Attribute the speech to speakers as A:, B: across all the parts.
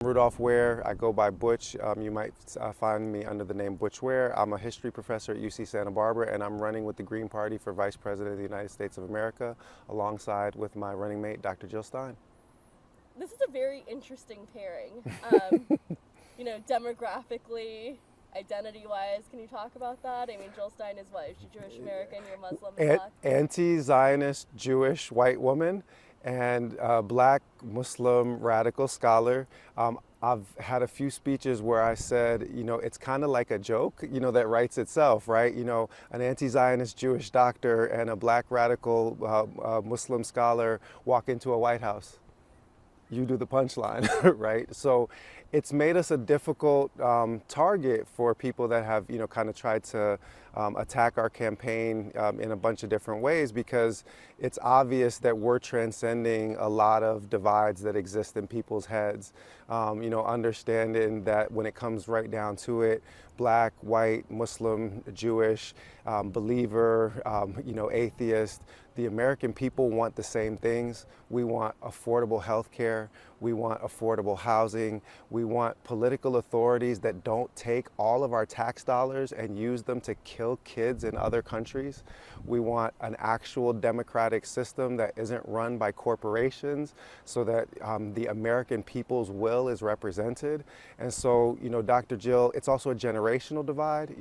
A: Rudolph Ware. I go by Butch. You might find me under the name Butch Ware. I'm a history professor at UC Santa Barbara, and I'm running with the Green Party for Vice President of the United States of America, alongside with my running mate, Dr. Jill Stein.
B: This is a very interesting pairing. Demographically, identity-wise, can you talk about that? I mean, Jill Stein is what? Is she Jewish American? You're Muslim and Black?
A: Anti-Zionist Jewish white woman and Black Muslim radical scholar. I've had a few speeches where I said, it's kind of like a joke, that writes itself, right? An anti-Zionist Jewish doctor and a Black radical Muslim scholar walk into a White House. You do the punchline, right? So it's made us a difficult target for people that have, kind of tried to attack our campaign in a bunch of different ways, because it's obvious that we're transcending a lot of divides that exist in people's heads. Understanding that when it comes right down to it, Black, white, Muslim, Jewish, believer, atheist, the American people want the same things. We want affordable health care. We want affordable housing. We want political authorities that don't take all of our tax dollars and use them to kill kids in other countries. We want an actual democratic system that isn't run by corporations, so that the American people's will is represented. And so, Dr. Jill, it's also a generational divide,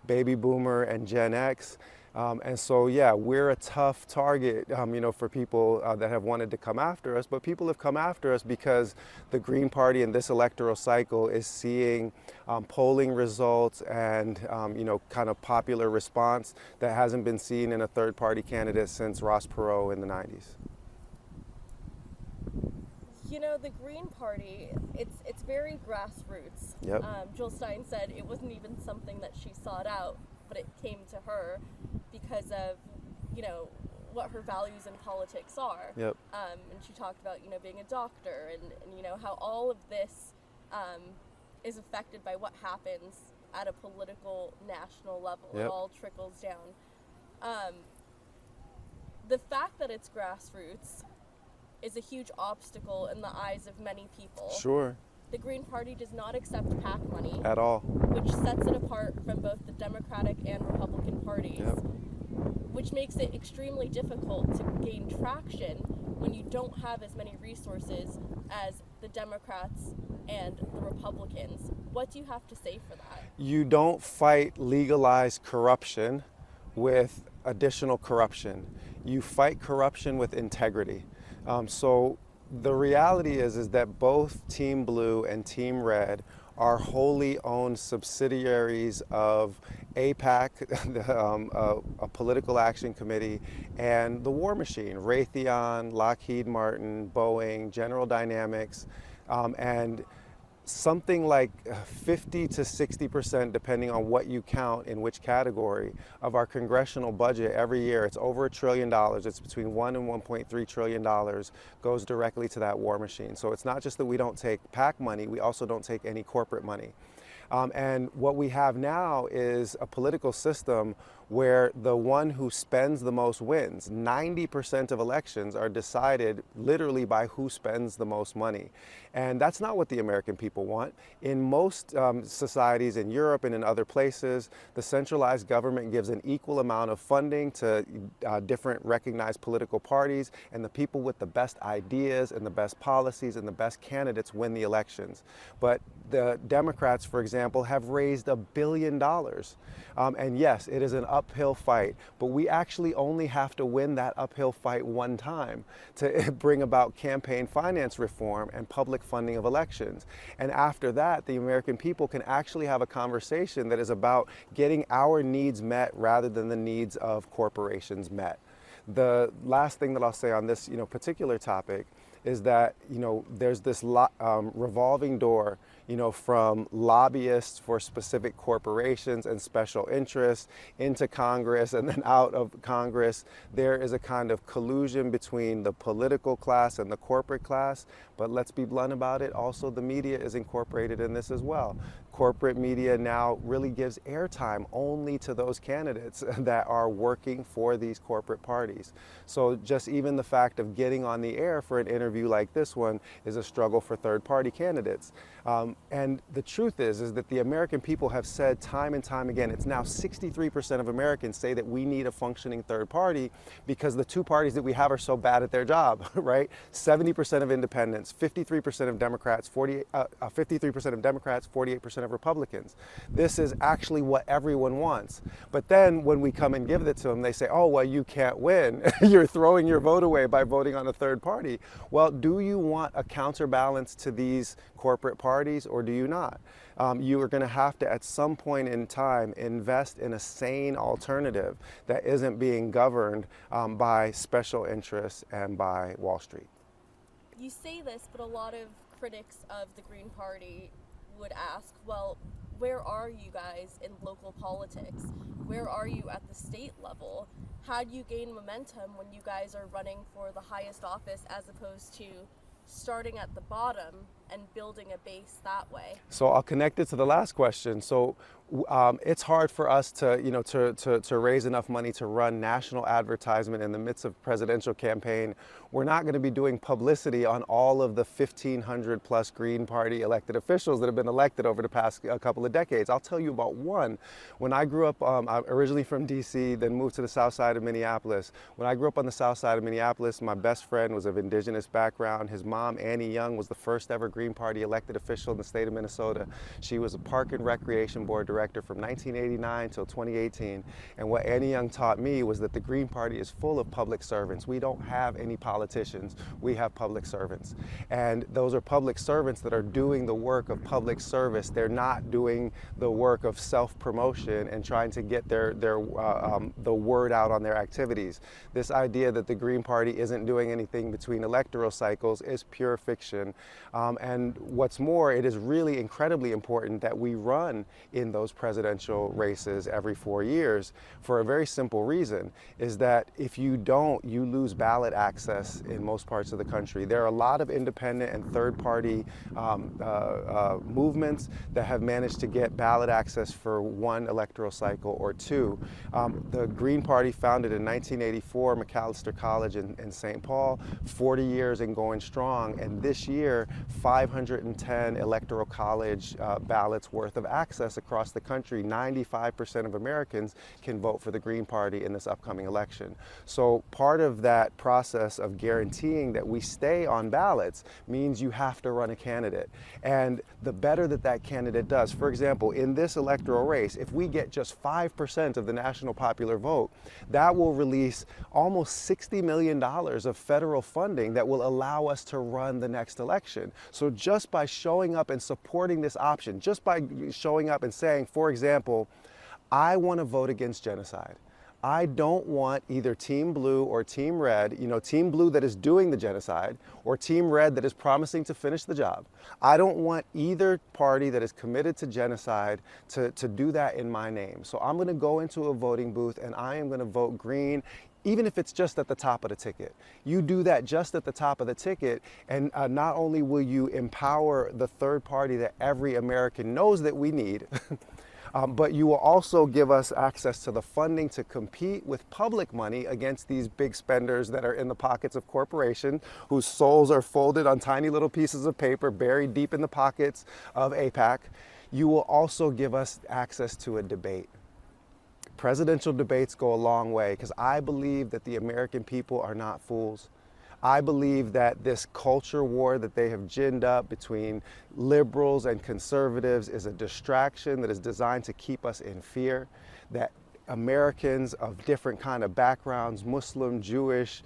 A: baby boomer and Gen X. And so, yeah, we're a tough target, for people that have wanted to come after us. But people have come after us because the Green Party in this electoral cycle is seeing polling results and, kind of popular response that hasn't been seen in a third-party candidate since Ross Perot in the 90s.
B: The Green Party, it's very grassroots.
A: Yep.
B: Jill Stein said it wasn't even something that she sought out, but it came to her because of, what her values in politics are.
A: Yep.
B: And she talked about, being a doctor and how all of this is affected by what happens at a political national level.
A: Yep.
B: It all trickles down. The fact that it's grassroots is a huge obstacle in the eyes of many people.
A: Sure.
B: The Green Party does not accept PAC money.
A: At all.
B: Which sets it apart from both the Democratic and Republican parties.
A: Yep.
B: Which makes it extremely difficult to gain traction when you don't have as many resources as the Democrats and the Republicans. What do you have to say for that?
A: You don't fight legalized corruption with additional corruption. You fight corruption with integrity. So the reality is that both Team Blue and Team Red are wholly owned subsidiaries of AIPAC, a political action committee, and the war machine, Raytheon, Lockheed Martin, Boeing, General Dynamics, and something like 50 to 60%, depending on what you count in which category, of our congressional budget every year, it's over $1 trillion, it's between $1 and $1.3 trillion, goes directly to that war machine. So it's not just that we don't take PAC money, we also don't take any corporate money. And what we have now is a political system where the one who spends the most wins. 90% of elections are decided literally by who spends the most money. And that's not what the American people want. In most societies in Europe and in other places, the centralized government gives an equal amount of funding to different recognized political parties, and the people with the best ideas and the best policies and the best candidates win the elections. But the Democrats, for example, have raised $1 billion. And yes, it is an uphill fight, but we actually only have to win that uphill fight one time to bring about campaign finance reform and public funding of elections. And after that, the American people can actually have a conversation that is about getting our needs met rather than the needs of corporations met. The last thing that I'll say on this, particular topic is that, there's this revolving door, from lobbyists for specific corporations and special interests into Congress and then out of Congress. There is a kind of collusion between the political class and the corporate class. But let's be blunt about it. Also, the media is incorporated in this as well. Corporate media now really gives airtime only to those candidates that are working for these corporate parties. So just even the fact of getting on the air for an interview interview like this one is a struggle for third-party candidates. And the truth is that the American people have said time and time again, it's now 63% of Americans say that we need a functioning third party because the two parties that we have are so bad at their job, right? 70% of independents, 53% of Democrats, 53% of Democrats, 48% of Republicans. This is actually what everyone wants. But then when we come and give it to them, they say, oh, well, you can't win. You're throwing your vote away by voting on a third party. Well, do you want a counterbalance to these corporate parties or do you not? You are going to have to, at some point in time, invest in a sane alternative that isn't being governed by special interests and by Wall Street.
B: You say this, but a lot of critics of the Green Party would ask, well, where are you guys in local politics? Where are you at the state level? How do you gain momentum when you guys are running for the highest office as opposed to starting at the bottom and building a base that way?
A: So I'll connect it to the last question. So it's hard for us to, to raise enough money to run national advertisement in the midst of presidential campaign. We're not going to be doing publicity on all of the 1,500 plus Green Party elected officials that have been elected over the past couple of decades. I'll tell you about one. When I grew up, I'm originally from DC, then moved to the south side of Minneapolis. When I grew up on the south side of Minneapolis, my best friend was of indigenous background. His mom, Annie Young, was the first ever Green Party elected official in the state of Minnesota. She was a Park and Recreation Board director from 1989 till 2018. And what Annie Young taught me was that the Green Party is full of public servants. We don't have any politicians. We have public servants. And those are public servants that are doing the work of public service. They're not doing the work of self-promotion and trying to get the word out on their activities. This idea that the Green Party isn't doing anything between electoral cycles is pure fiction. And what's more, it is really incredibly important that we run in those presidential races every 4 years for a very simple reason, is that if you don't, you lose ballot access in most parts of the country. There are a lot of independent and third-party movements that have managed to get ballot access for one electoral cycle or two. The Green Party, founded in 1984, Macalester College in St. Paul, 40 years and going strong, and this year 510 electoral college ballots worth of access across the country. 95% of Americans can vote for the Green Party in this upcoming election. So part of that process of guaranteeing that we stay on ballots means you have to run a candidate. And the better that that candidate does, for example, in this electoral race, if we get just 5% of the national popular vote, that will release almost $60 million of federal funding that will allow us to run the next election. So just by showing up and supporting this option, just by showing up and saying, for example, I want to vote against genocide. I don't want either Team Blue or Team Red, Team Blue that is doing the genocide or Team Red that is promising to finish the job. I don't want either party that is committed to genocide to do that in my name. So I'm going to go into a voting booth and I am going to vote green, even if it's just at the top of the ticket. You do that just at the top of the ticket, and not only will you empower the third party that every American knows that we need, but you will also give us access to the funding to compete with public money against these big spenders that are in the pockets of corporations whose souls are folded on tiny little pieces of paper buried deep in the pockets of AIPAC. You will also give us access to a debate. Presidential debates go a long way because I believe that the American people are not fools. I believe that this culture war that they have ginned up between liberals and conservatives is a distraction that is designed to keep us in fear, that Americans of different kind of backgrounds, Muslim, Jewish,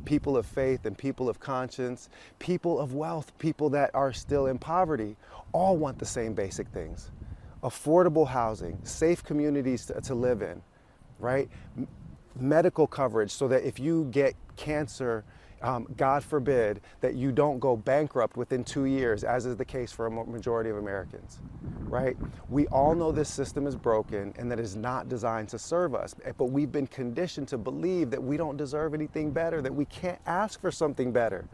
A: people of faith and people of conscience, people of wealth, people that are still in poverty, all want the same basic things. Affordable housing, safe communities to live in, right? Medical coverage so that if you get cancer, God forbid, that you don't go bankrupt within 2 years, as is the case for a majority of Americans, right? We all know this system is broken and that it is not designed to serve us, but we've been conditioned to believe that we don't deserve anything better, that we can't ask for something better.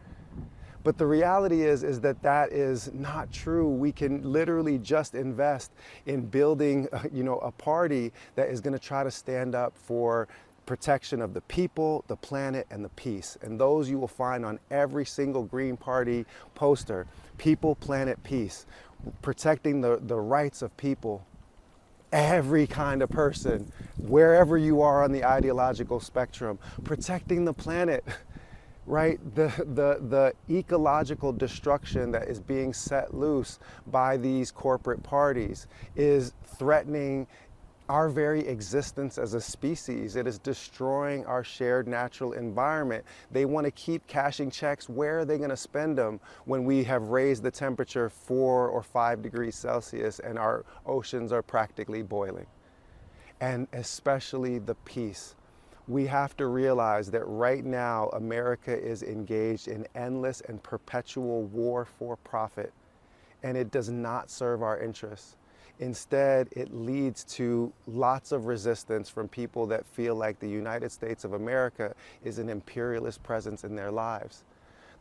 A: But the reality is that is not true. We can literally just invest in building, a party that is going to try to stand up for protection of the people, the planet, and the peace. And those you will find on every single Green Party poster. People, planet, peace. Protecting the rights of people, every kind of person, wherever you are on the ideological spectrum. Protecting the planet, right? The ecological destruction that is being set loose by these corporate parties is threatening our very existence as a species. It is destroying our shared natural environment. They want to keep cashing checks. Where are they going to spend them when we have raised the temperature 4 or 5 degrees Celsius and our oceans are practically boiling? And especially the peace. We have to realize that right now America is engaged in endless and perpetual war for profit, and it does not serve our interests. Instead, it leads to lots of resistance from people that feel like the United States of America is an imperialist presence in their lives.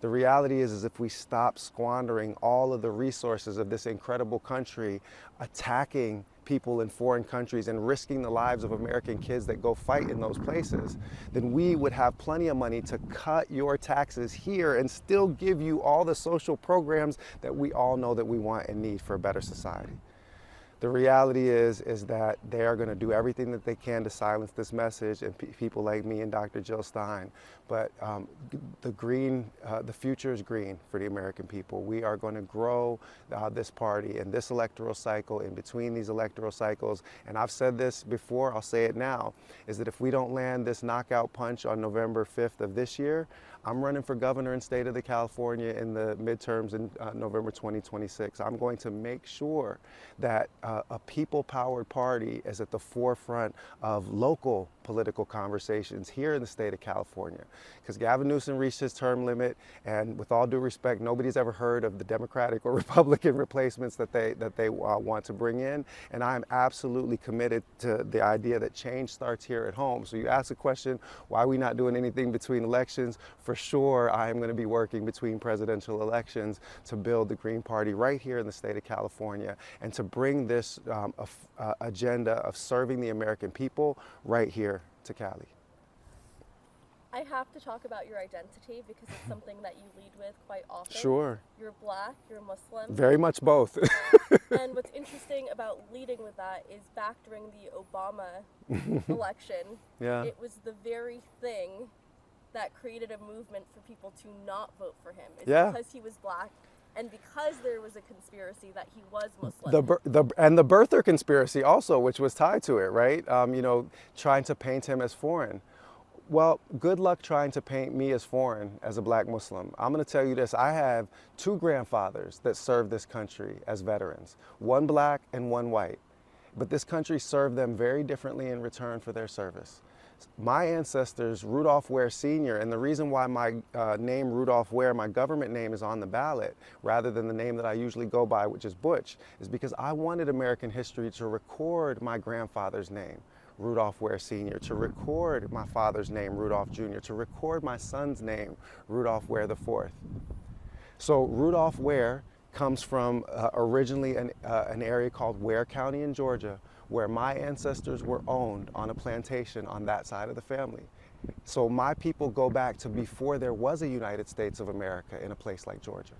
A: The reality is if we stop squandering all of the resources of this incredible country, attacking people in foreign countries and risking the lives of American kids that go fight in those places, then we would have plenty of money to cut your taxes here and still give you all the social programs that we all know that we want and need for a better society. The reality is that they are going to do everything that they can to silence this message, and people like me and Dr. Jill Stein. But the future is green for the American people. We are going to grow this party in this electoral cycle, in between these electoral cycles. And I've said this before, I'll say it now, is that if we don't land this knockout punch on November 5th of this year, I'm running for governor in state of California in the midterms in November 2026. I'm going to make sure that a people-powered party is at the forefront of local political conversations here in the state of California. Because Gavin Newsom reached his term limit, and with all due respect, nobody's ever heard of the Democratic or Republican replacements that they want to bring in. And I'm absolutely committed to the idea that change starts here at home. So you ask the question, why are we not doing anything between elections? For sure, I am going to be working between presidential elections to build the Green Party right here in the state of California and to bring this agenda of serving the American people right here to Cali.
B: I have to talk about your identity because it's something that you lead with quite often.
A: Sure.
B: You're Black, you're Muslim.
A: Very much both.
B: And what's interesting about leading with that is back during the Obama election, it was the very thing that created a movement for people to not vote for him. It's because he was Black and because there was a conspiracy that he was Muslim.
A: And the birther conspiracy also, which was tied to it, right? Trying to paint him as foreign. Well, good luck trying to paint me as foreign as a Black Muslim. I'm going to tell you this. I have 2 grandfathers that served this country as veterans, one Black and one white. But this country served them very differently in return for their service. My ancestors, Rudolph Ware Sr., and the reason why my name Rudolph Ware, my government name, is on the ballot rather than the name that I usually go by, which is Butch, is because I wanted American history to record my grandfather's name, Rudolph Ware Sr., to record my father's name, Rudolph Jr., to record my son's name, Rudolph Ware IV. So Rudolph Ware comes from originally an area called Ware County in Georgia, where my ancestors were owned on a plantation on that side of the family. So my people go back to before there was a United States of America in a place like Georgia.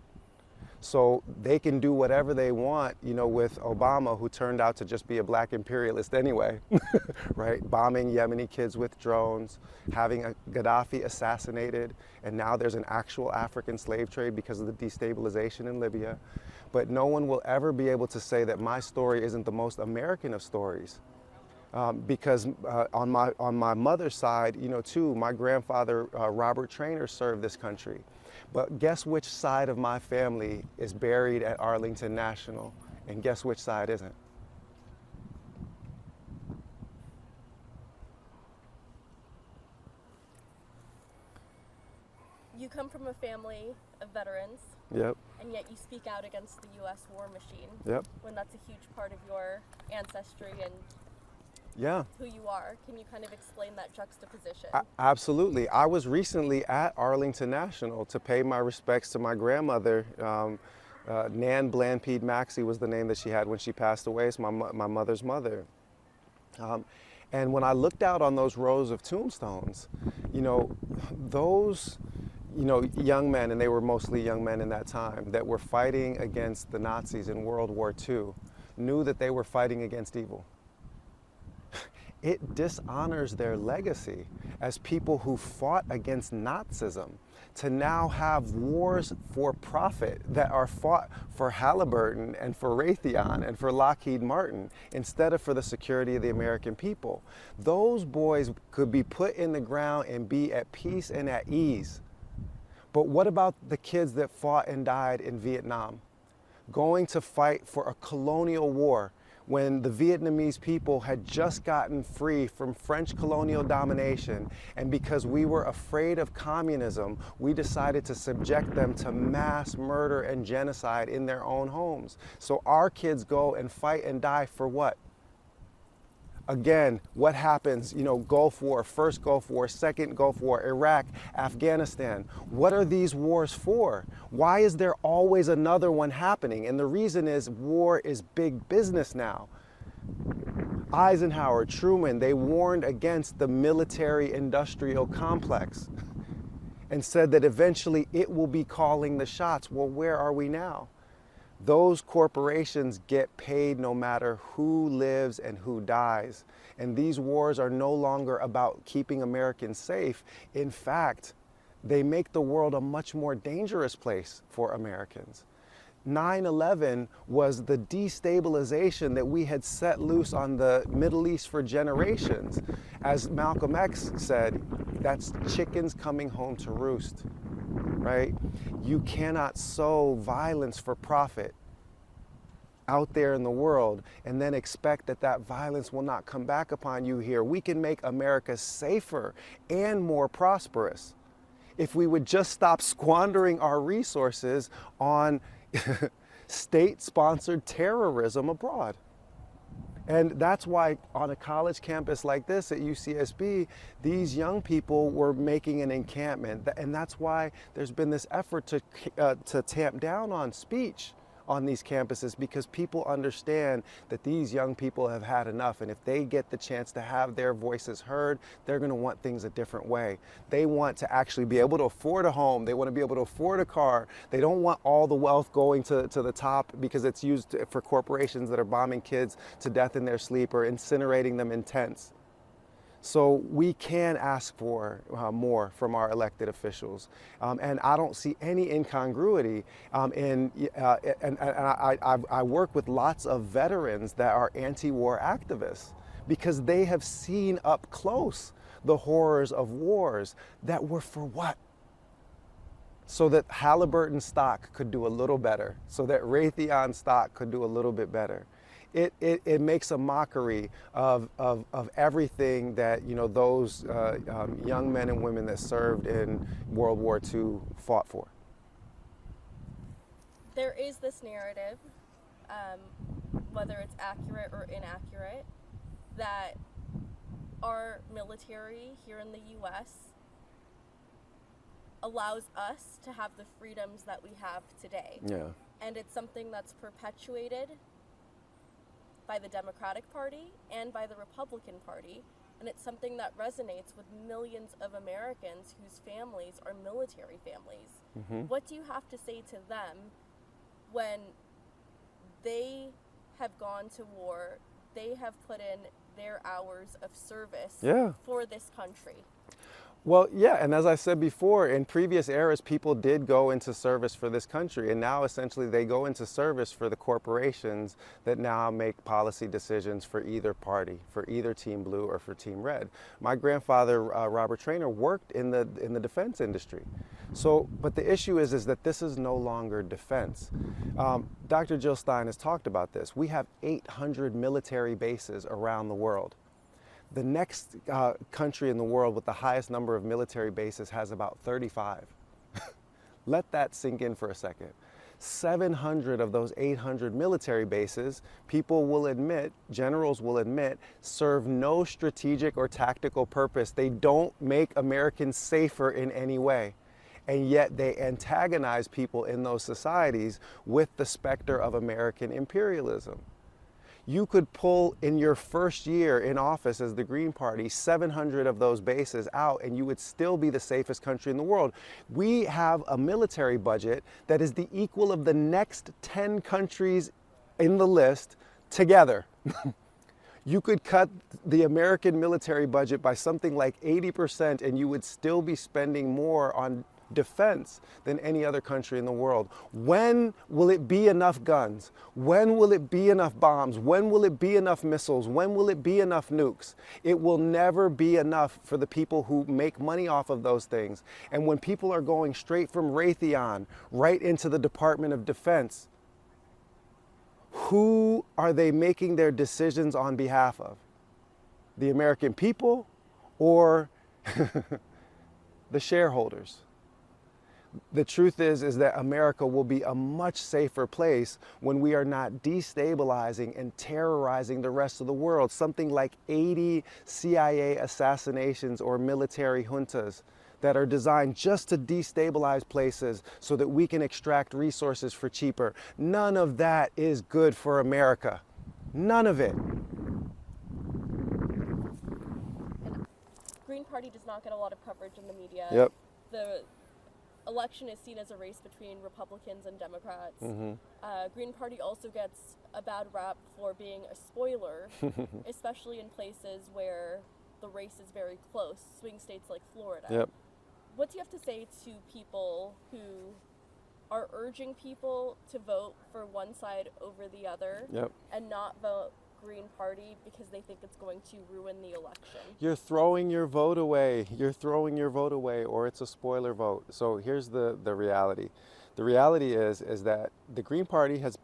A: So they can do whatever they want, with Obama, who turned out to just be a Black imperialist anyway, right? Bombing Yemeni kids with drones, having a Gaddafi assassinated, and now there's an actual African slave trade because of the destabilization in Libya. But no one will ever be able to say that my story isn't the most American of stories. Because on my mother's side, too, my grandfather, Robert Traynor, served this country. But guess which side of my family is buried at Arlington National? And guess which side isn't?
B: You come from a family of veterans.
A: Yep.
B: And yet you speak out against the U.S. war machine.
A: Yep.
B: When that's a huge part of your ancestry and who you are. Can you kind of explain that juxtaposition?
A: Absolutely. I was recently at Arlington National to pay my respects to my grandmother. Nan Blandpede Maxey was the name that she had when she passed away. It's my mother's mother. And when I looked out on those rows of tombstones, those young men, and they were mostly young men in that time, that were fighting against the Nazis in World War II, knew that they were fighting against evil. It dishonors their legacy as people who fought against Nazism to now have wars for profit that are fought for Halliburton and for Raytheon and for Lockheed Martin instead of for the security of the American people. Those boys could be put in the ground and be at peace and at ease. But what about the kids that fought and died in Vietnam, going to fight for a colonial war when the Vietnamese people had just gotten free from French colonial domination, and because we were afraid of communism, we decided to subject them to mass murder and genocide in their own homes. So our kids go and fight and die for what? Again, what happens, Gulf War, first Gulf War, second Gulf War, Iraq, Afghanistan. What are these wars for? Why is there always another one happening? And the reason is war is big business now. Eisenhower, Truman, they warned against the military-industrial complex and said that eventually it will be calling the shots. Well, where are we now? Those corporations get paid no matter who lives and who dies. And these wars are no longer about keeping Americans safe. In fact, they make the world a much more dangerous place for Americans. 9/11 was the destabilization that we had set loose on the Middle East for generations. As Malcolm X said, that's chickens coming home to roost. Right? You cannot sow violence for profit out there in the world and then expect that that violence will not come back upon you here. We can make America safer and more prosperous if we would just stop squandering our resources on state-sponsored terrorism abroad. And that's why on a college campus like this at UCSB, these young people were making an encampment. And that's why there's been this effort to tamp down on speech on these campuses, because people understand that these young people have had enough. And if they get the chance to have their voices heard, they're going to want things a different way. They want to actually be able to afford a home. They want to be able to afford a car. They don't want all the wealth going to the top because it's used for corporations that are bombing kids to death in their sleep or incinerating them in tents. So we can ask for more from our elected officials. And I don't see any incongruity I work with lots of veterans that are anti-war activists because they have seen up close the horrors of wars that were for what? So that Halliburton stock could do a little better, so that Raytheon stock could do a little bit better. It makes a mockery of everything that those young men and women that served in World War II fought for.
B: There is this narrative, whether it's accurate or inaccurate, that our military here in the U.S. allows us to have the freedoms that we have today.
A: Yeah.
B: And it's something that's perpetuated by the Democratic Party and by the Republican Party, and it's something that resonates with millions of Americans whose families are military families.
A: Mm-hmm.
B: What do you have to say to them when they have gone to war, they have put in their hours of service for this country?
A: Well, yeah, and as I said before, in previous eras, people did go into service for this country, and now essentially they go into service for the corporations that now make policy decisions for either party, for either Team Blue or for Team Red. My grandfather, Robert Traynor, worked in the defense industry. So, but the issue is that this is no longer defense. Dr. Jill Stein has talked about this. We have 800 military bases around the world. The next country in the world with the highest number of military bases has about 35. Let that sink in for a second. 700 of those 800 military bases, people will admit, generals will admit, serve no strategic or tactical purpose. They don't make Americans safer in any way. And yet they antagonize people in those societies with the specter of American imperialism. You could pull in your first year in office as the Green Party 700 of those bases out, and you would still be the safest country in the world. We have a military budget that is the equal of the next 10 countries in the list together. You could cut the American military budget by something like 80%, and you would still be spending more on defense than any other country in the world. When will it be enough guns? When will it be enough bombs? When will it be enough missiles? When will it be enough nukes? It will never be enough for the people who make money off of those things. And when people are going straight from Raytheon right into the Department of Defense, who are they making their decisions on behalf of? The American people or the shareholders? The truth is that America will be a much safer place when we are not destabilizing and terrorizing the rest of the world. Something like 80 CIA assassinations or military juntas that are designed just to destabilize places so that we can extract resources for cheaper. None of that is good for America. None of it.
B: Green Party does not get a lot of coverage in the media.
A: Yep.
B: The election is seen as a race between Republicans and Democrats. Green Party also gets a bad rap for being a spoiler, especially in places where the race is very close, swing states like Florida.
A: Yep.
B: What do you have to say to people who are urging people to vote for one side over the other and not vote Green Party because they think it's going to ruin the election?
A: You're throwing your vote away. You're throwing your vote away, or it's a spoiler vote. So here's the reality. The reality is that the Green Party has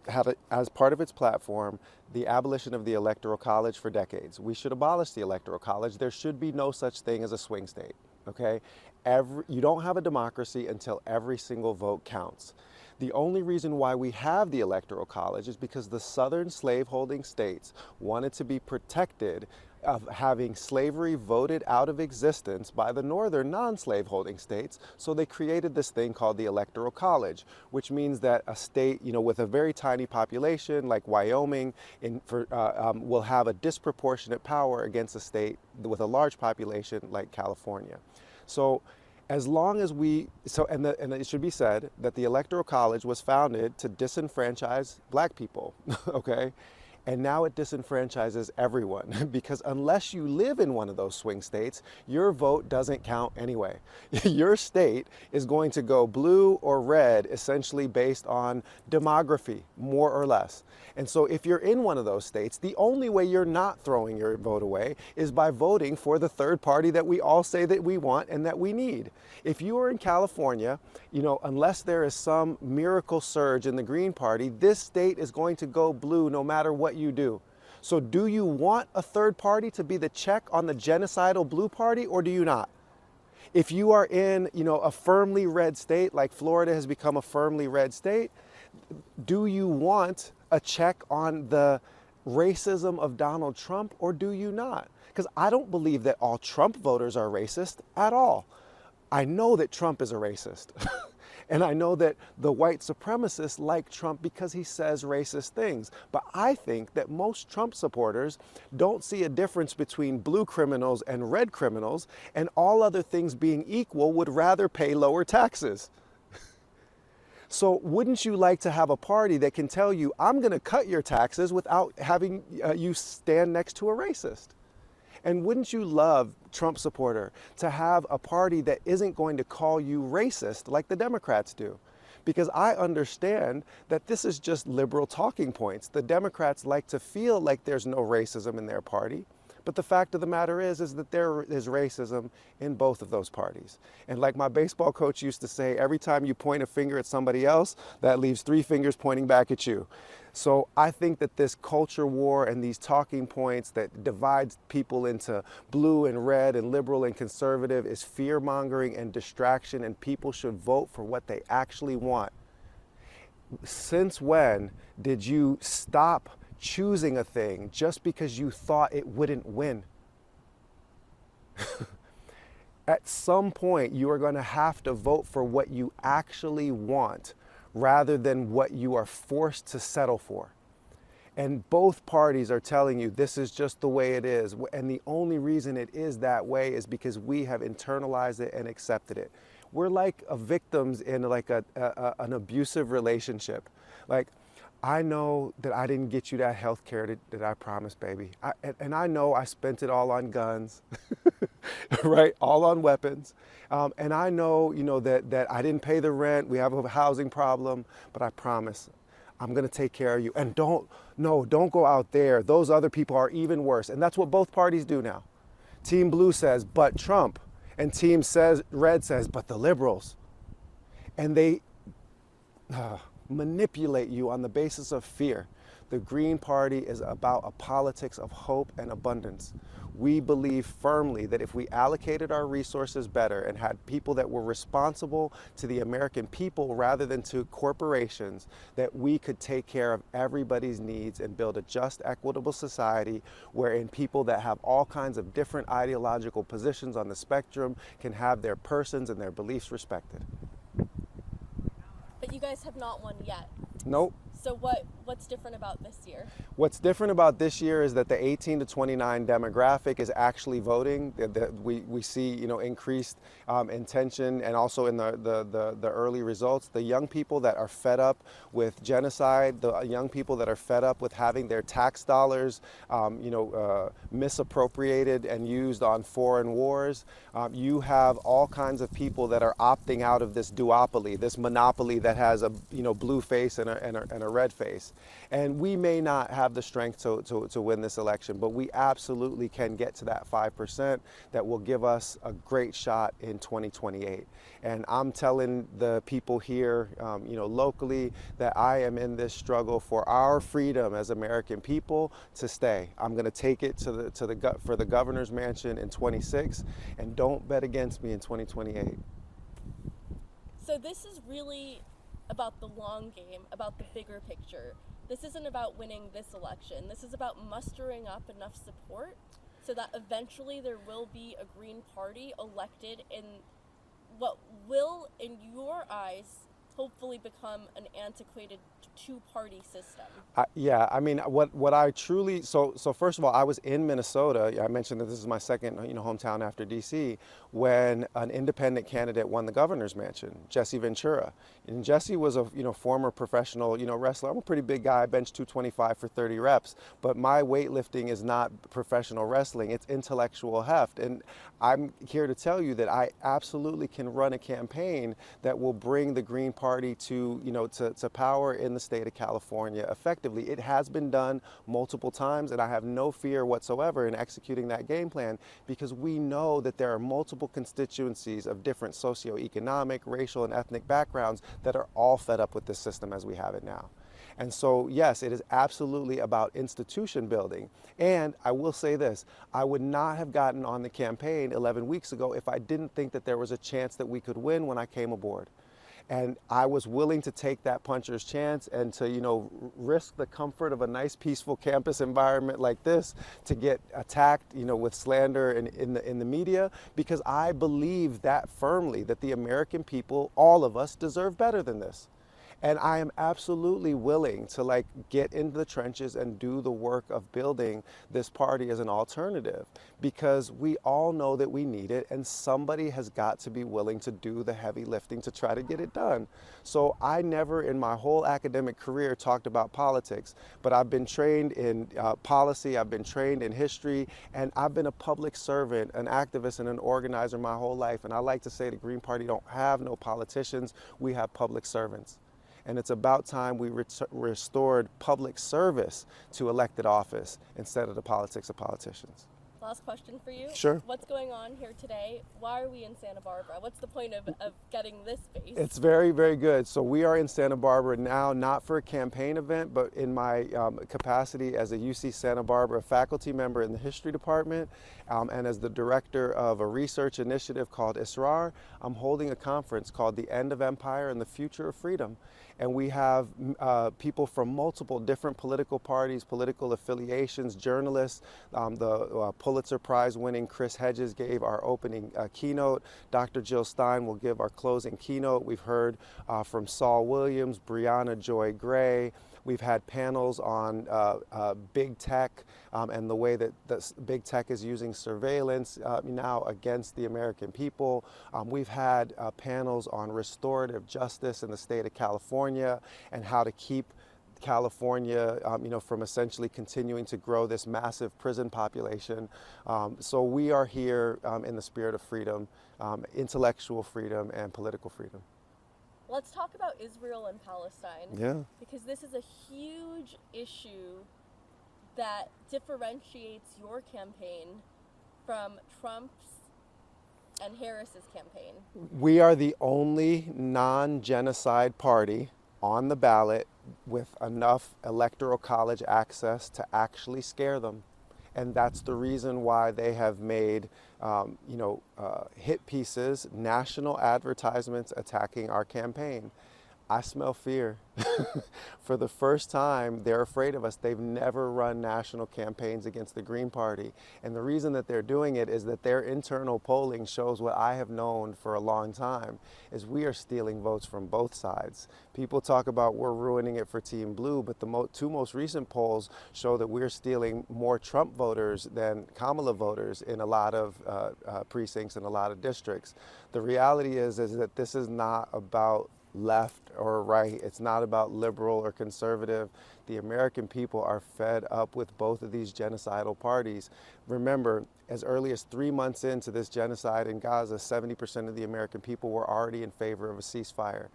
A: had as part of its platform the abolition of the Electoral College for decades. We should abolish the Electoral College. There should be no such thing as a swing state, okay? You don't have a democracy until every single vote counts. The only reason why we have the Electoral College is because the southern slaveholding states wanted to be protected of having slavery voted out of existence by the northern non-slaveholding states. So they created this thing called the Electoral College, which means that a state, with a very tiny population like Wyoming will have a disproportionate power against a state with a large population like California. So as long as and it should be said that the Electoral College was founded to disenfranchise black people, okay? And now it disenfranchises everyone because unless you live in one of those swing states, your vote doesn't count anyway. Your state is going to go blue or red essentially based on demography, more or less. And so if you're in one of those states, the only way you're not throwing your vote away is by voting for the third party that we all say that we want and that we need. If you are in California, unless there is some miracle surge in the Green Party, this state is going to go blue no matter what you do. So do you want a third party to be the check on the genocidal blue party, or do you not? If you are in, a firmly red state, like Florida has become a firmly red state, do you want a check on the racism of Donald Trump, or do you not? Because I don't believe that all Trump voters are racist at all. I know that Trump is a racist. And I know that the white supremacists like Trump because he says racist things. But I think that most Trump supporters don't see a difference between blue criminals and red criminals, and all other things being equal would rather pay lower taxes. So wouldn't you like to have a party that can tell you, I'm going to cut your taxes without having you stand next to a racist? And wouldn't you love, Trump supporter, to have a party that isn't going to call you racist like the Democrats do? Because I understand that this is just liberal talking points. The Democrats like to feel like there's no racism in their party. But the fact of the matter is that there is racism in both of those parties. And like my baseball coach used to say, every time you point a finger at somebody else, that leaves 3 fingers pointing back at you. So I think that this culture war and these talking points that divides people into blue and red and liberal and conservative is fear-mongering and distraction, and people should vote for what they actually want. Since when did you stop choosing a thing just because you thought it wouldn't win? At some point, you are going to have to vote for what you actually want rather than what you are forced to settle for. And both parties are telling you this is just the way it is. And the only reason it is that way is because we have internalized it and accepted it. We're like victims in like an abusive relationship. Like, I know that I didn't get you that health care that I promised, baby. And I know I spent it all on guns, right? All on weapons. And I know, that I didn't pay the rent. We have a housing problem, but I promise I'm going to take care of you. And don't go out there. Those other people are even worse. And that's what both parties do now. Team Blue says, but Trump. And Team Red says, but the liberals. And they manipulate you on the basis of fear. The Green Party is about a politics of hope and abundance. We believe firmly that if we allocated our resources better and had people that were responsible to the American people rather than to corporations, that we could take care of everybody's needs and build a just, equitable society wherein people that have all kinds of different ideological positions on the spectrum can have their persons and their beliefs respected.
B: But you guys have not won yet.
A: Nope.
B: So what's different about this year?
A: What's different about this year is that the 18 to 29 demographic is actually voting. We see, increased intention, and also in the early results. The young people that are fed up with genocide, the young people that are fed up with having their tax dollars, misappropriated and used on foreign wars. You have all kinds of people that are opting out of this duopoly, this monopoly that has a blue face and a red face. And we may not have the strength to win this election, but we absolutely can get to that 5% that will give us a great shot in 2028. And I'm telling the people here, locally, that I am in this struggle for our freedom as American people to stay. I'm going to take it for the governor's mansion in 26, and don't bet against me in 2028.
B: So this is really about the long game, about the bigger picture. This isn't about winning this election. This is about mustering up enough support so that eventually there will be a Green Party elected in what will, in your eyes, hopefully become an antiquated two-party system.
A: Yeah, I mean, what I truly, so first of all, I was in Minnesota. I mentioned that this is my second, hometown after DC, when an independent candidate won the governor's mansion, Jesse Ventura. And Jesse was a, former professional, wrestler. I'm a pretty big guy. I bench 225 for 30 reps, but my weightlifting is not professional wrestling. It's intellectual heft. And I'm here to tell you that I absolutely can run a campaign that will bring the Green Party to power in the state of California effectively. It has been done multiple times, and I have no fear whatsoever in executing that game plan, because we know that there are multiple constituencies of different socioeconomic, racial, and ethnic backgrounds that are all fed up with this system as we have it now. And so, yes, it is absolutely about institution building. And I will say this, I would not have gotten on the campaign 11 weeks ago if I didn't think that there was a chance that we could win when I came aboard. And I was willing to take that puncher's chance and to, risk the comfort of a nice, peaceful campus environment like this to get attacked, with slander in the media, because I believe that firmly, that the American people, all of us, deserve better than this. And I am absolutely willing to get into the trenches and do the work of building this party as an alternative, because we all know that we need it, and somebody has got to be willing to do the heavy lifting to try to get it done. So I never in my whole academic career talked about politics, but I've been trained in policy, I've been trained in history, and I've been a public servant, an activist, and an organizer my whole life. And I like to say the Green Party don't have no politicians, we have public servants. And it's about time we restored public service to elected office instead of the politics of politicians.
B: Last question for you.
A: Sure.
B: What's going on here today? Why are we in Santa Barbara? What's the point of getting this space?
A: It's very, very good. So we are in Santa Barbara now, not for a campaign event, but in my capacity as a UC Santa Barbara faculty member in the history department, and as the director of a research initiative called Israel. I'm holding a conference called The End of Empire and the Future of Freedom. And we have people from multiple different political parties, political affiliations, journalists. The Pulitzer Prize winning Chris Hedges gave our opening keynote. Dr. Jill Stein will give our closing keynote. We've heard from Saul Williams, Breonna Joy Gray, We've had panels on big tech and the way that big tech is using surveillance now against the American people. We've had panels on restorative justice in the state of California and how to keep California, from essentially continuing to grow this massive prison population. So we are here in the spirit of freedom, intellectual freedom and political freedom.
B: Let's talk about Israel and Palestine.
A: Yeah.
B: Because this is a huge issue that differentiates your campaign from Trump's and Harris's campaign.
A: We are the only non-genocide party on the ballot with enough electoral college access to actually scare them. And that's the reason why they have made, hit pieces, national advertisements attacking our campaign. I smell fear. For the first time, they're afraid of us. They've never run national campaigns against the Green Party. And the reason that they're doing it is that their internal polling shows what I have known for a long time, is we are stealing votes from both sides. People talk about we're ruining it for Team Blue, but the two most recent polls show that we're stealing more Trump voters than Kamala voters in a lot of precincts and a lot of districts. The reality is that this is not about left or right. It's not about liberal or conservative. The American people are fed up with both of these genocidal parties. Remember, as early as 3 months into this genocide in Gaza, 70% of the American people were already in favor of a ceasefire.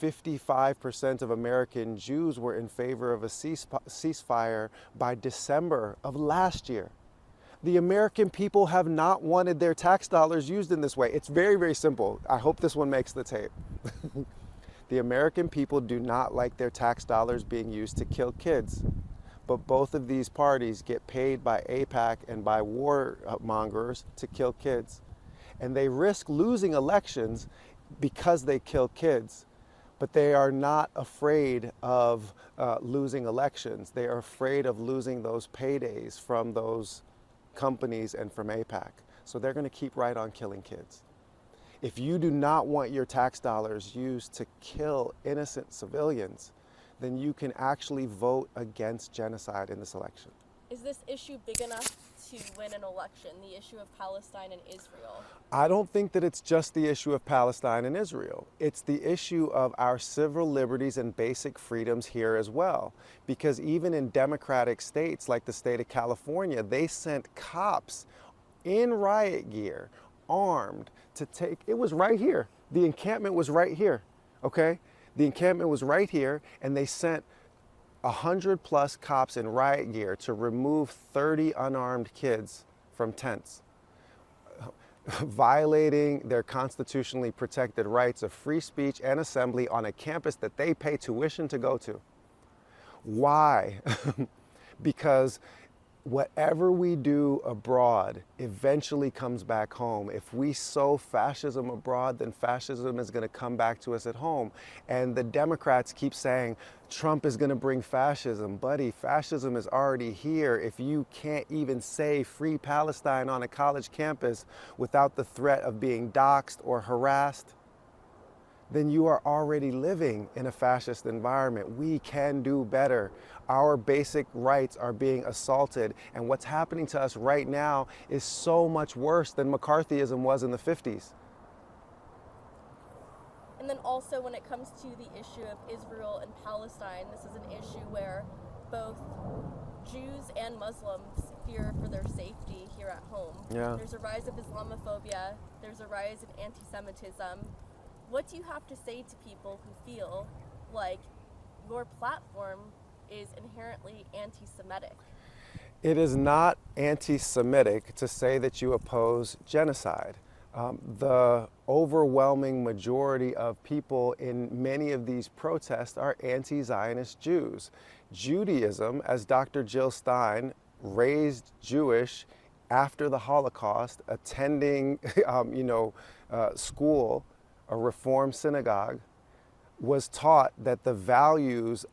A: 55% of American Jews were in favor of a ceasefire by December of last year. The American people have not wanted their tax dollars used in this way. It's very, very simple. I hope this one makes the tape. The American people do not like their tax dollars being used to kill kids. But both of these parties get paid by AIPAC and by warmongers to kill kids. And they risk losing elections because they kill kids. But they are not afraid of losing elections. They are afraid of losing those paydays from those companies and from AIPAC. So they're going to keep right on killing kids. If you do not want your tax dollars used to kill innocent civilians, then you can actually vote against genocide in this election.
B: Is this issue big enough to win an election, the issue of Palestine and Israel?
A: I don't think that it's just the issue of Palestine and Israel. It's the issue of our civil liberties and basic freedoms here as well. Because even in democratic states like the state of California, they sent cops in riot gear, armed, to take, it was right here. The encampment was right here, okay? The encampment was right here, and they sent 100+ cops in riot gear to remove 30 unarmed kids from tents, violating their constitutionally protected rights of free speech and assembly on a campus that they pay tuition to go to. Why? Because whatever we do abroad eventually comes back home. If we sow fascism abroad, then fascism is going to come back to us at home. And the Democrats keep saying, Trump is going to bring fascism. Buddy, fascism is already here. If you can't even say free Palestine on a college campus without the threat of being doxxed or harassed, then you are already living in a fascist environment. We can do better. Our basic rights are being assaulted, and what's happening to us right now is so much worse than McCarthyism was in the 50s.
B: And then also when it comes to the issue of Israel and Palestine, this is an issue where both Jews and Muslims fear for their safety here at home.
A: Yeah.
B: There's a rise of Islamophobia, there's a rise of anti-Semitism. What do you have to say to people who feel like your platform is inherently anti-Semitic?
A: It is not anti-Semitic to say that you oppose genocide. The overwhelming majority of people in many of these protests are anti-Zionist Jews. Judaism, as Dr. Jill Stein, raised Jewish after the Holocaust, attending school, a Reform synagogue, was taught that the values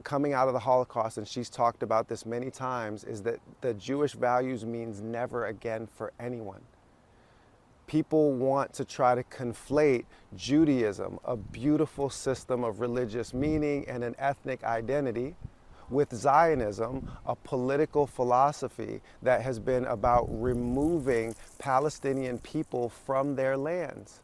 A: coming out of the Holocaust, and she's talked about this many times, is that the Jewish values means never again for anyone. People want to try to conflate Judaism, a beautiful system of religious meaning and an ethnic identity, with Zionism, a political philosophy that has been about removing Palestinian people from their lands.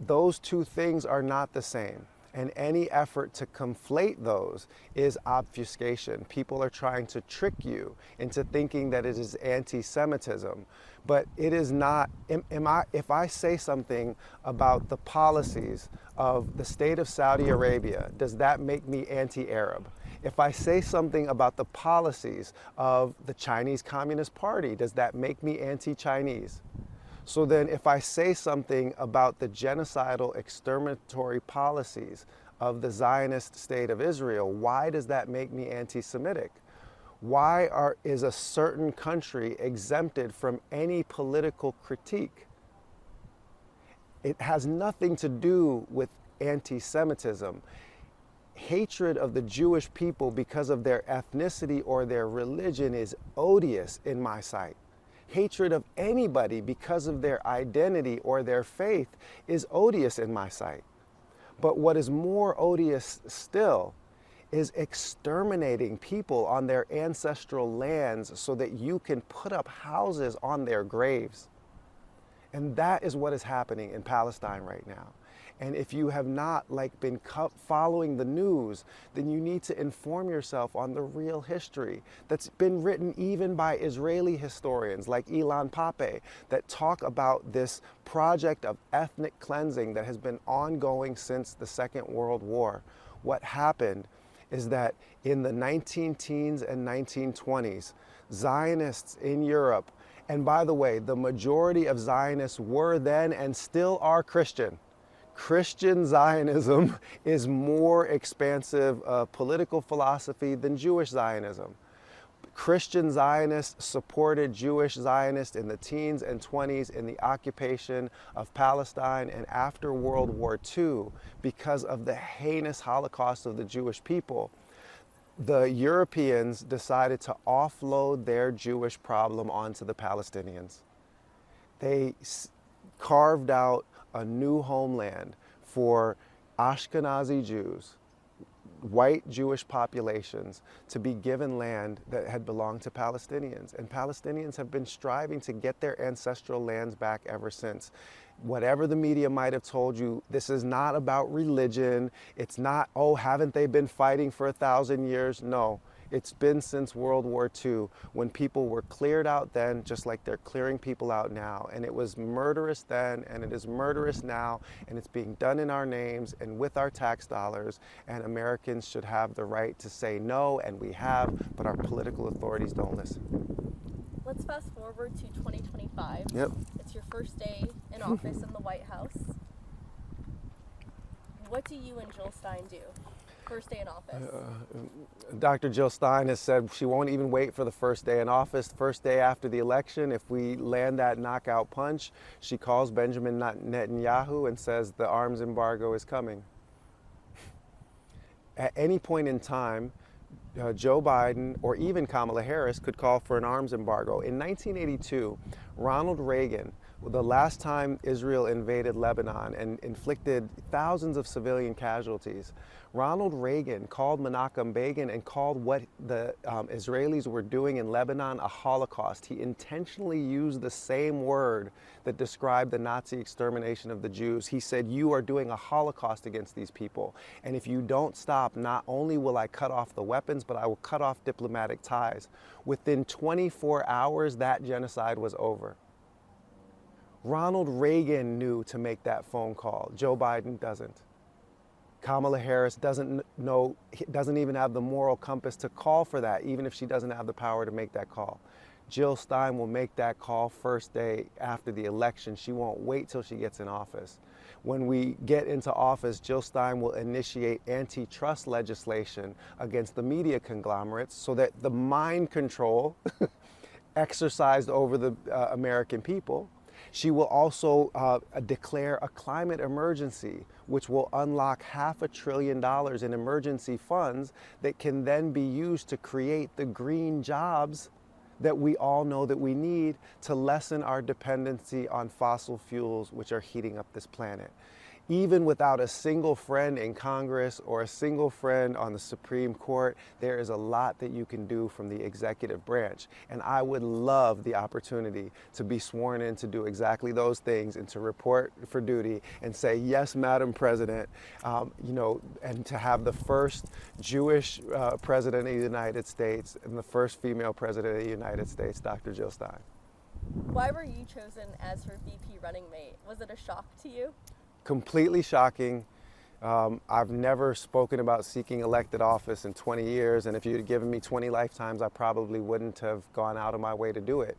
A: Those two things are not the same. And any effort to conflate those is obfuscation. People are trying to trick you into thinking that it is anti-Semitism, but it is not. If I say something about the policies of the state of Saudi Arabia, does that make me anti-Arab? If I say something about the policies of the Chinese Communist Party, does that make me anti-Chinese? So then if I say something about the genocidal exterminatory policies of the Zionist state of Israel, why does that make me anti-Semitic? Why is a certain country exempted from any political critique? It has nothing to do with anti-Semitism. Hatred of the Jewish people because of their ethnicity or their religion is odious in my sight. Hatred of anybody because of their identity or their faith is odious in my sight. But what is more odious still is exterminating people on their ancestral lands so that you can put up houses on their graves. And that is what is happening in Palestine right now. And if you have not been following the news, then you need to inform yourself on the real history that's been written even by Israeli historians like Ilan Pappé that talk about this project of ethnic cleansing that has been ongoing since the Second World War. What happened is that in the 19-teens and 1920s, Zionists in Europe, and by the way, the majority of Zionists were then and still are Christian. Christian Zionism is more expansive political philosophy than Jewish Zionism. Christian Zionists supported Jewish Zionists in the teens and 20s in the occupation of Palestine and after World War II because of the heinous Holocaust of the Jewish people. The Europeans decided to offload their Jewish problem onto the Palestinians. They carved out a new homeland for Ashkenazi Jews, white Jewish populations, to be given land that had belonged to Palestinians. And Palestinians have been striving to get their ancestral lands back ever since. Whatever the media might have told you, this is not about religion. It's not, oh, haven't they been fighting for 1,000 years? No. It's been since World War II, when people were cleared out then, just like they're clearing people out now. And it was murderous then, and it is murderous now, and it's being done in our names and with our tax dollars, and Americans should have the right to say no, and we have, but our political authorities don't listen.
B: Let's fast forward to 2025.
A: Yep.
B: It's your first day in office in the White House. What do you and Jill Stein do? First day in office.
A: Dr. Jill Stein has said she won't even wait for the first day in office. First day after the election, if we land that knockout punch, she calls Benjamin Netanyahu and says the arms embargo is coming. At any point in time, Joe Biden or even Kamala Harris could call for an arms embargo. In 1982, Ronald Reagan, the last time Israel invaded Lebanon and inflicted thousands of civilian casualties, Ronald Reagan called Menachem Begin and called what the Israelis were doing in Lebanon a Holocaust. He intentionally used the same word that described the Nazi extermination of the Jews. He said, you are doing a Holocaust against these people. And if you don't stop, not only will I cut off the weapons, but I will cut off diplomatic ties. Within 24 hours, that genocide was over. Ronald Reagan knew to make that phone call. Joe Biden doesn't. Kamala Harris doesn't even have the moral compass to call for that, even if she doesn't have the power to make that call. Jill Stein will make that call first day after the election. She won't wait till she gets in office. When we get into office, Jill Stein will initiate antitrust legislation against the media conglomerates so that the mind control exercised over the American people. She will also declare a climate emergency, which will unlock $500 billion in emergency funds that can then be used to create the green jobs that we all know that we need to lessen our dependency on fossil fuels, which are heating up this planet. Even without a single friend in Congress or a single friend on the Supreme Court, there is a lot that you can do from the executive branch. And I would love the opportunity to be sworn in to do exactly those things and to report for duty and say, yes, Madam President, and to have the first Jewish president of the United States and the first female president of the United States, Dr. Jill Stein.
B: Why were you chosen as her VP running mate? Was it a shock to you?
A: Completely shocking. I've never spoken about seeking elected office in 20 years, and if you'd given me 20 lifetimes, I probably wouldn't have gone out of my way to do it.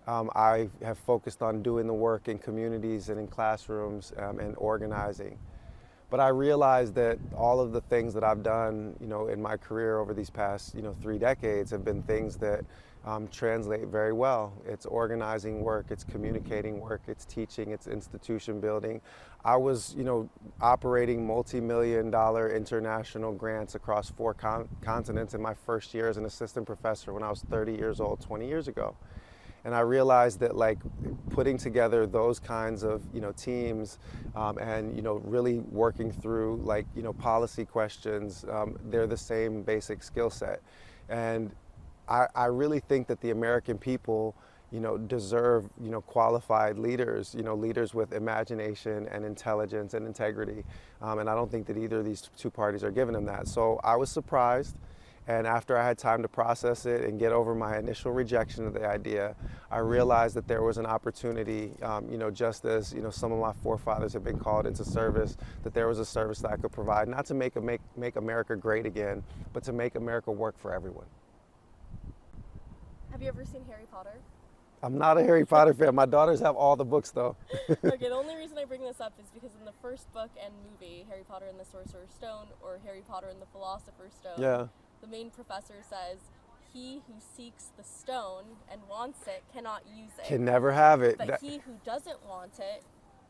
A: I have focused on doing the work in communities and in classrooms and organizing. But I realized that all of the things that I've done, in my career over these past, 3 decades have been things that translate very well. It's organizing work, it's communicating work, it's teaching, it's institution building. I was, operating multi-million-dollar international grants across 4 continents in my first year as an assistant professor when I was 30 years old, 20 years ago. And I realized that putting together those kinds of teams and really working through policy questions, they're the same basic skill set. And I really think that the American people deserve qualified leaders, leaders with imagination and intelligence and integrity. And I don't think that either of these 2 parties are giving them that. So I was surprised. And after I had time to process it and get over my initial rejection of the idea, I realized that there was an opportunity, just as some of my forefathers have been called into service, that there was a service that I could provide, not to make America great again, but to make America work for everyone.
B: Have you ever seen Harry Potter?
A: I'm not a Harry Potter fan. My daughters have all the books, though.
B: Okay, the only reason I bring this up is because in the first book and movie, Harry Potter and the Sorcerer's Stone, or Harry Potter and the Philosopher's Stone,
A: Yeah.
B: the main professor says, he who seeks the stone and wants it cannot use it.
A: Can never have it.
B: But he who doesn't want it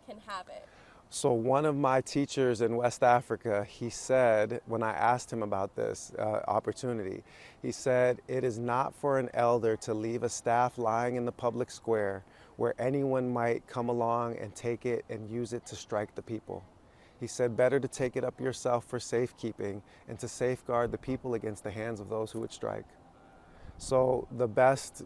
B: can have it.
A: So one of my teachers in West Africa, he said, when I asked him about this opportunity, he said, it is not for an elder to leave a staff lying in the public square where anyone might come along and take it and use it to strike the people. He said, better to take it up yourself for safekeeping and to safeguard the people against the hands of those who would strike. So the best,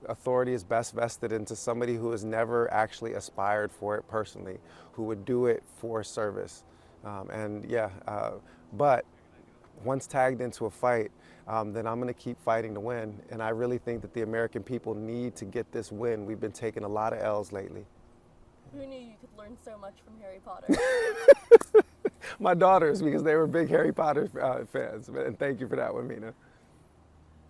A: authority is best vested into somebody who has never actually aspired for it personally, who would do it for service. But once tagged into a fight, then I'm going to keep fighting to win. And I really think that the American people need to get this win. We've been taking a lot of L's lately.
B: Who knew you could learn so much from Harry Potter?
A: My daughters, because they were big Harry Potter fans. And thank you for that one, Mina.